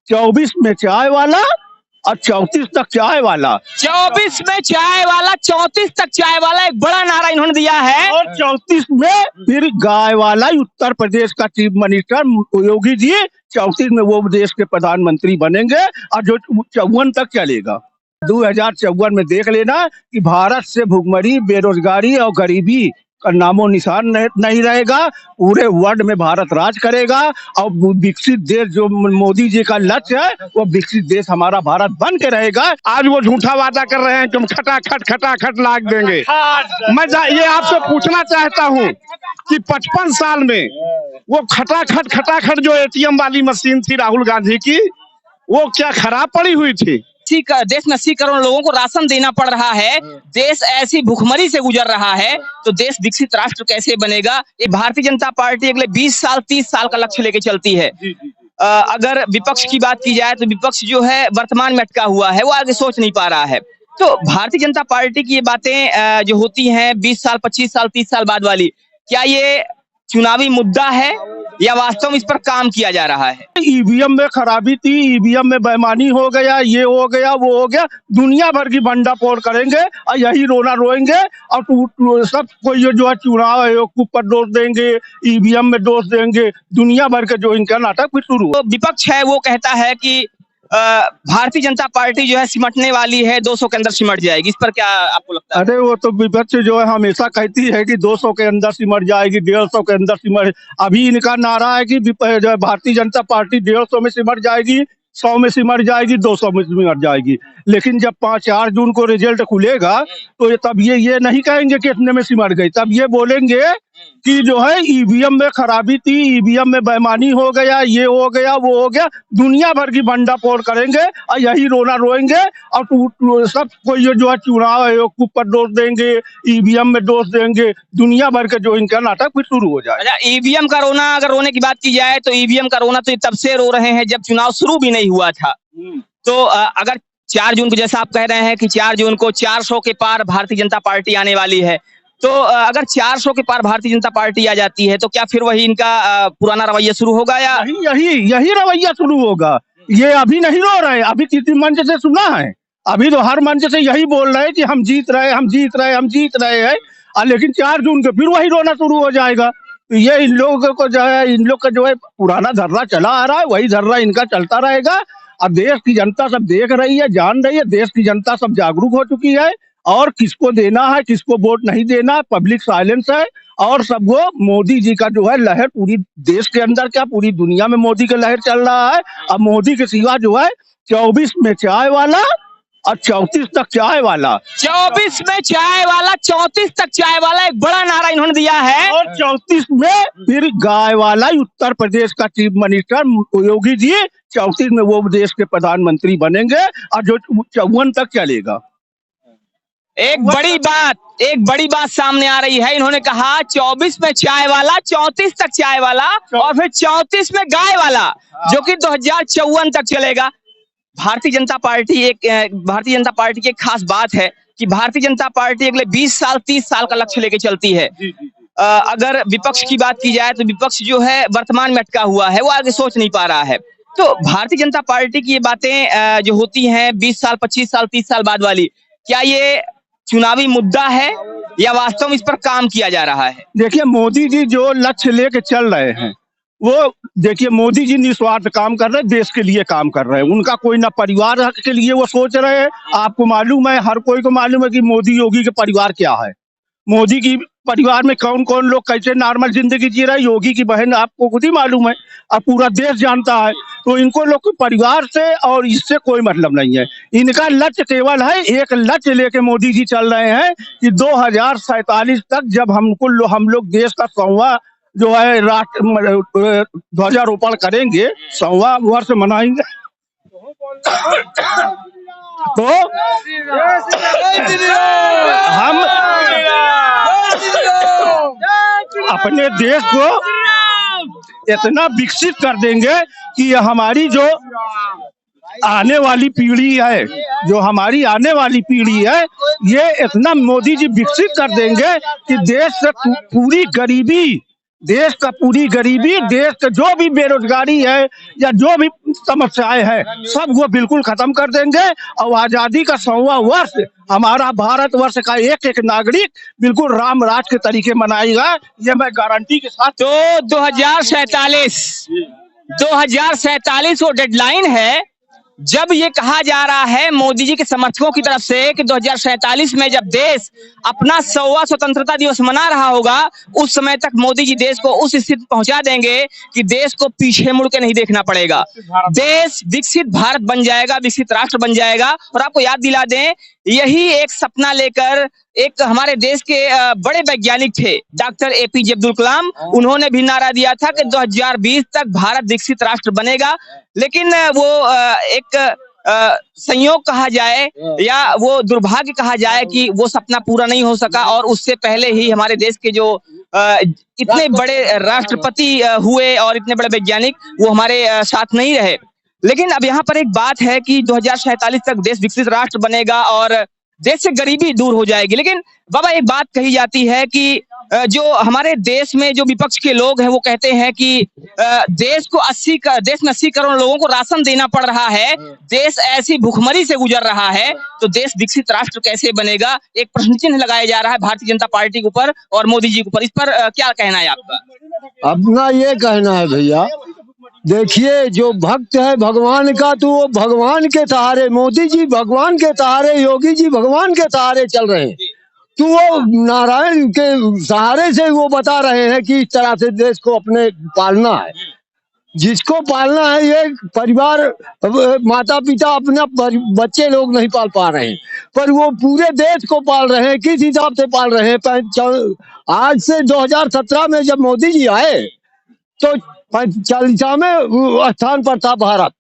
24 में चाय वाला और 34 तक चाय वाला। 24 में चाय वाला, 34 तक चाय वाला, एक बड़ा नारा इन्होंने दिया है। और 34 में फिर गाय वाला। उत्तर प्रदेश का चीफ मिनिस्टर योगी जी 34 में वो देश के प्रधानमंत्री बनेंगे और जो 54 तक चलेगा। 2054 में देख लेना कि भारत से भुखमरी, बेरोजगारी और गरीबी का नामो निशान नहीं रहेगा। पूरे वर्ल्ड में भारत राज करेगा और विकसित देश जो मोदी जी का लक्ष्य है वो विकसित देश हमारा भारत बन के रहेगा। आज वो झूठा वादा कर रहे हैं कि हम खटाखट लाग देंगे। मैं ये आपसे पूछना चाहता हूँ कि 55 साल में वो खटाखट जो एटीएम वाली मशीन थी राहुल गांधी की, वो क्या खराब पड़ी हुई थी? देश में 80 करोड़ लोगों को राशन देना पड़ रहा है, देश ऐसी भुखमरी से गुजर रहा है, तो देश विकसित राष्ट्र कैसे बनेगा? ये भारतीय जनता पार्टी अगले 20 साल 30 साल का लक्ष्य लेके चलती है। अगर विपक्ष की बात की जाए तो विपक्ष जो है वर्तमान में अटका हुआ है, वो आगे सोच नहीं पा रहा है। तो भारतीय जनता पार्टी की ये बातें जो होती हैं 20 साल 25 साल 30 साल बाद वाली, क्या ये चुनावी मुद्दा है या वास्तव में इस पर काम किया जा रहा है? ईवीएम में खराबी थी, ईवीएम में बेईमानी हो गया, ये हो गया, वो हो गया, दुनिया भर की भंडाफोड़ करेंगे और यही रोना रोएंगे और सब कोई जो है चुनाव आयोग के ऊपर दोष देंगे, ईवीएम में दोष देंगे, दुनिया भर के जो इनका नाटक फिर शुरू। तो विपक्ष है वो कहता है कि भारतीय जनता पार्टी जो है सिमटने वाली है, 200 के अंदर सिमट जाएगी। इस पर क्या आपको लगता है? अरे वो तो विपक्ष जो है हमेशा कहती है कि 200 के अंदर सिमट जाएगी, 150 के अंदर सिमट। अभी इनका नारा है कि भारतीय जनता पार्टी 150 में सिमट जाएगी, 100 में सिमट जाएगी, 200 में सिमट जाएगी। लेकिन जब 4 जून को रिजल्ट खुलेगा तो तब ये नहीं कहेंगे कि इतने में सिमट गई, तब ये बोलेंगे कि जो है ईवीएम में खराबी थी, ईवीएम में बेईमानी हो गया, ये हो गया, वो हो गया, दुनिया भर की भंडाफोड़ करेंगे और यही रोना रोएंगे और सब कोई जो है चुनाव आयोग के ऊपर दोष देंगे, ईवीएम में दोष देंगे, दुनिया भर के जो इनका नाटक फिर शुरू हो जाए। अच्छा, ईवीएम का रोना, अगर रोने की बात की जाए तो ईवीएम का रोना तो ये तब से रो रहे हैं जब चुनाव शुरू भी नहीं हुआ था। तो अगर 4 जून को, जैसा आप कह रहे हैं कि 4 जून को 400 के पार भारतीय जनता पार्टी आने वाली है, तो अगर 400 के पार भारतीय जनता पार्टी आ जाती है तो क्या फिर वही इनका पुराना रवैया शुरू होगा या यही रवैया शुरू होगा? ये अभी नहीं रो रहे, अभी किसी मंच से सुना है, अभी तो हर मंच से यही बोल रहे हैं कि हम जीत रहे हैं, लेकिन 4 जून को फिर वही रोना शुरू हो जाएगा। तो ये इन लोगों को जो है, इन लोग का जो है पुराना धर्रा चला आ रहा है, वही धर्रा इनका चलता रहेगा। अब देश की जनता सब देख रही है, जान रही है, देश की जनता सब जागरूक हो चुकी है और किसको देना है, किसको वोट नहीं देना, पब्लिक साइलेंस है। और सब वो मोदी जी का जो है लहर पूरी देश के अंदर क्या पूरी दुनिया में मोदी का लहर चल रहा है। अब मोदी के सिवा जो है 24 में चाय वाला और 34 तक चाय वाला। 24 में चाय वाला, 34 तक चाय वाला, एक बड़ा नारा इन्होंने दिया है। और 34 में फिर गाय वाला। उत्तर प्रदेश का चीफ मिनिस्टर योगी जी 34 में वो देश के प्रधानमंत्री बनेंगे और जो 54 तक चलेगा। एक बड़ी बात सामने आ रही है। इन्होंने कहा 24 में चाय वाला, 34 तक चाय वाला और फिर 34 में गाय वाला, जो कि 2054 तक चलेगा। भारतीय जनता पार्टी की एक खास बात है कि भारतीय जनता पार्टी अगले 20 साल 30 साल का लक्ष्य लेके चलती है। अगर विपक्ष की बात की जाए तो विपक्ष जो है वर्तमान में अटका हुआ है, वो आगे सोच नहीं पा रहा है। तो भारतीय जनता पार्टी की ये बातें जो होती हैं 20 साल 25 साल 30 साल बाद वाली, क्या ये चुनावी मुद्दा है या वास्तव में इस पर काम किया जा रहा है? देखिए, मोदी जी जो लक्ष्य लेके चल रहे हैं वो देखिए, मोदी जी निस्वार्थ काम कर रहे हैं, देश के लिए काम कर रहे हैं। उनका कोई ना परिवार के लिए वो सोच रहे हैं। आपको मालूम है, हर कोई को मालूम है कि मोदी योगी के परिवार क्या है। मोदी की परिवार में कौन कौन लोग कैसे नॉर्मल जिंदगी जी रहे, योगी की बहन आपको खुद ही मालूम है, अब पूरा देश जानता है। तो इनको लोग के परिवार से और इससे कोई मतलब नहीं है। इनका लक्ष्य केवल है, एक लक्ष्य लेके मोदी जी चल रहे हैं कि 2047 तक जब हम लोग देश का 100वां जो है ध्वजारोपण करेंगे, 100वां वर्ष मनाएंगे, तो हम अपने देश को इतना विकसित कर देंगे कि हमारी जो आने वाली पीढ़ी है, ये इतना मोदी जी विकसित कर देंगे कि देश से पूरी गरीबी देश का पूरी गरीबी, देश का जो भी बेरोजगारी है या जो भी समस्याएं हैं, सब वो बिल्कुल खत्म कर देंगे। और आजादी का 100वां वर्ष हमारा भारतवर्ष का एक एक नागरिक बिल्कुल राम राज के तरीके मनाएगा, ये मैं गारंटी के साथ। तो 2047 वो डेडलाइन है जब ये कहा जा रहा है मोदी जी के समर्थकों की तरफ से कि 2047 में जब देश अपना 100वां स्वतंत्रता दिवस मना रहा होगा, उस समय तक मोदी जी देश को उस स्थिति पहुंचा देंगे कि देश को पीछे मुड़ के नहीं देखना पड़ेगा। देश विकसित भारत बन जाएगा, विकसित राष्ट्र बन जाएगा। और आपको याद दिला दें, यही एक सपना लेकर एक हमारे देश के बड़े वैज्ञानिक थे डॉक्टर एपीजे अब्दुल कलाम, उन्होंने भी नारा दिया था कि 2020 तक भारत विकसित राष्ट्र बनेगा। लेकिन वो एक संयोग कहा जाए या वो दुर्भाग्य कहा जाए कि वो सपना पूरा नहीं हो सका, और उससे पहले ही हमारे देश के जो इतने बड़े राष्ट्रपति हुए और इतने बड़े वैज्ञानिक, वो हमारे साथ नहीं रहे। लेकिन अब यहाँ पर एक बात है कि 2047 तक देश विकसित राष्ट्र बनेगा और देश से गरीबी दूर हो जाएगी। लेकिन बाबा, एक बात कही जाती है कि जो हमारे देश में जो विपक्ष के लोग हैं वो कहते हैं कि देश में 80 करोड़ लोगों को राशन देना पड़ रहा है, देश ऐसी भुखमरी से गुजर रहा है, तो देश विकसित राष्ट्र कैसे बनेगा? एक प्रश्न चिन्ह लगाया जा रहा है भारतीय जनता पार्टी के ऊपर और मोदी जी के ऊपर। इस पर क्या कहना है आपका? अपना ये कहना है भैया, देखिए जो भक्त है भगवान का, तो वो भगवान के सहारे, मोदी जी भगवान के सहारे, योगी जी भगवान के सहारे चल रहे हैं। तो वो नारायण के सहारे से वो बता रहे हैं कि इस तरह से देश को अपने पालना है। जिसको पालना है, ये परिवार, माता पिता अपना बच्चे लोग नहीं पाल पा रहे हैं, पर वो पूरे देश को पाल रहे हैं। किस हिसाब से पाल रहे हैं? आज से 2017 में जब मोदी जी आए तो 40वें स्थान पर था भारत,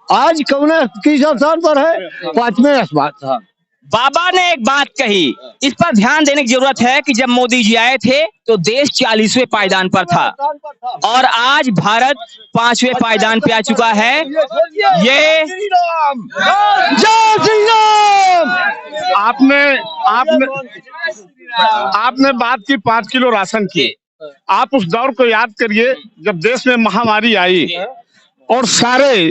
आज किस स्थान पर है? 5वें स्थान था। बाबा ने एक बात कही, इस पर ध्यान देने की जरूरत है कि जब मोदी जी आए थे तो देश 40वें पायदान पर था और आज भारत 5वें पायदान पे आ चुका है। ये जय श्री राम। आपने बात की 5 किलो राशन की। आप उस दौर को याद करिए जब देश में महामारी आई और सारे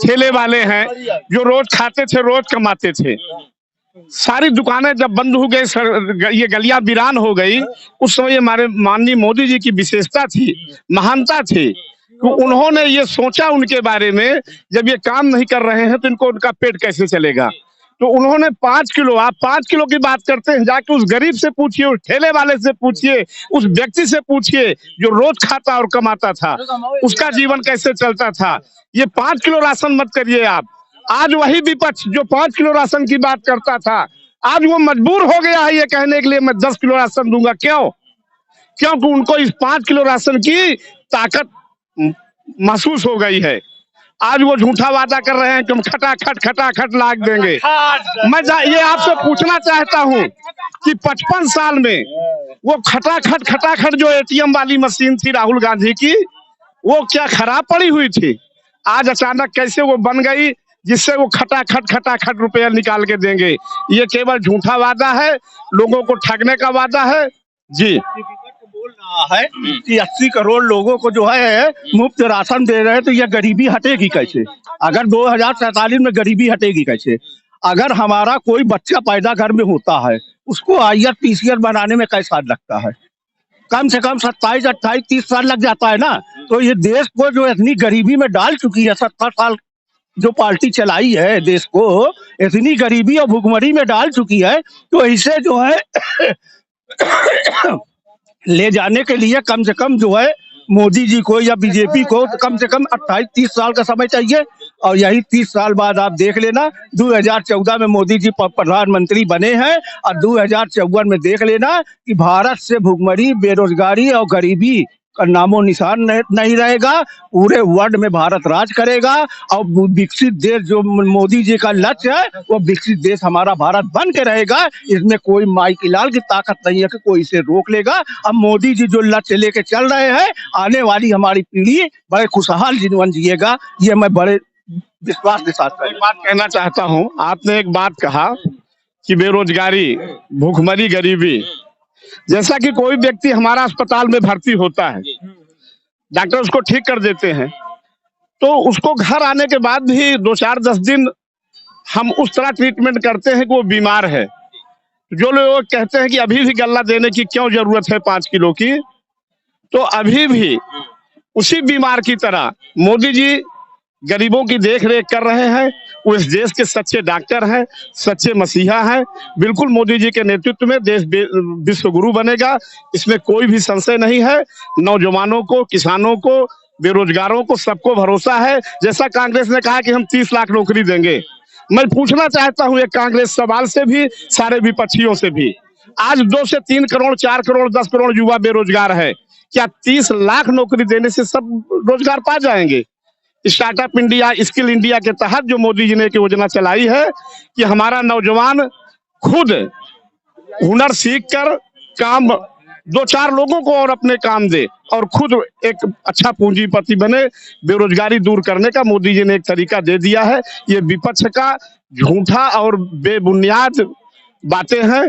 ठेले वाले हैं जो रोज खाते थे, रोज कमाते थे, सारी दुकानें जब बंद हो गई, ये गलियां वीरान हो गई। उस समय हमारे माननीय मोदी जी की विशेषता थी, महानता थी, तो उन्होंने ये सोचा उनके बारे में, जब ये काम नहीं कर रहे हैं तो इनको उनका पेट कैसे चलेगा। तो उन्होंने 5 किलो, आप 5 किलो की बात करते हैं, जाके उस गरीब से पूछिए, उस ठेले वाले से पूछिए, उस व्यक्ति से पूछिए जो रोज खाता और कमाता था, उसका जीवन कैसे चलता था। ये 5 किलो राशन मत करिए आप। आज वही विपक्ष जो 5 किलो राशन की बात करता था, आज वो मजबूर हो गया है ये कहने के लिए मैं 10 किलो राशन दूंगा। क्यों? क्योंकि उनको इस 5 किलो राशन की ताकत महसूस हो गई है। आज वो झूठा वादा कर रहे हैं कि हम खटाखट लाग देंगे। मैं ये आपसे पूछना चाहता हूँ कि 55 साल में वो खटाखट जो एटीएम वाली मशीन थी राहुल गांधी की, वो क्या खराब पड़ी हुई थी? आज अचानक कैसे वो बन गई जिससे वो खटाखट रुपया निकाल के देंगे? ये केवल झूठा वादा है, लोगों को ठगने का वादा है। जी बोल रहा है कि 80 करोड़ लोगों को जो है मुफ्त राशन दे रहे हैं, तो यह गरीबी हटेगी कैसे? अगर 2047 में गरीबी हटेगी कैसे? अगर हमारा कोई बच्चा पैदा घर में होता है, उसको आईआर पीसीआर बनाने में कैसा लगता है? कम से कम 27, 28, 30 साल लग जाता है ना। तो ये देश को जो इतनी गरीबी में डाल चुकी है, 70 साल जो पार्टी चलाई है देश को इतनी गरीबी और भुखमरी में डाल चुकी है, तो इसे जो है ले जाने के लिए कम से कम जो है मोदी जी को या बीजेपी को कम से कम 28-30 साल का समय चाहिए। और यही 30 साल बाद आप देख लेना, 2014 में मोदी जी प्रधानमंत्री बने हैं और 2054 में देख लेना कि भारत से भुखमरी, बेरोजगारी और गरीबी का नामो निशान नहीं रहेगा। पूरे वर्ल्ड में भारत राज करेगा और विकसित देश जो मोदी जी का लक्ष्य है, वो विकसित देश हमारा भारत बन के रहेगा। इसमें कोई माई की लाल की ताकत नहीं है कि कोई इसे रोक लेगा। अब मोदी जी जो लक्ष्य लेके चल रहे हैं, आने वाली हमारी पीढ़ी बड़े खुशहाल जीवन जिएगा, ये मैं बड़े विश्वास के साथ बात कहना चाहता हूँ। आपने एक बात कहा कि बेरोजगारी, भूखमरी, गरीबी, जैसा कि कोई व्यक्ति हमारा अस्पताल में भर्ती होता है, डॉक्टर उसको ठीक कर देते हैं, तो उसको घर आने के बाद भी 2-4-10 दिन हम उस तरह ट्रीटमेंट करते हैं कि वो बीमार है। जो लोग कहते हैं कि अभी भी गल्ला देने की क्यों जरूरत है 5 किलो की, तो अभी भी उसी बीमार की तरह मोदी जी गरीबों की देख रेख कर रहे हैं। वो इस देश के सच्चे डॉक्टर हैं, सच्चे मसीहा हैं। बिल्कुल मोदी जी के नेतृत्व में देश विश्व गुरु बनेगा, इसमें कोई भी संशय नहीं है। नौजवानों को, किसानों को, बेरोजगारों को, सबको भरोसा है। जैसा कांग्रेस ने कहा कि हम 30 लाख नौकरी देंगे, मैं पूछना चाहता हूं एक कांग्रेस सवाल से भी, सारे विपक्षियों से भी, आज 2 से 3 करोड़, 4 करोड़, 10 करोड़ युवा बेरोजगार है, क्या 30 लाख नौकरी देने से सब रोजगार पा जाएंगे? स्टार्टअप इंडिया, स्किल इंडिया के तहत जो मोदी जी ने एक योजना चलाई है कि हमारा नौजवान खुद हुनर सीख कर काम 2-4 लोगों को और अपने काम दे और खुद एक अच्छा पूंजीपति बने, बेरोजगारी दूर करने का मोदी जी ने एक तरीका दे दिया है। ये विपक्ष का झूठा और बेबुनियाद बातें हैं।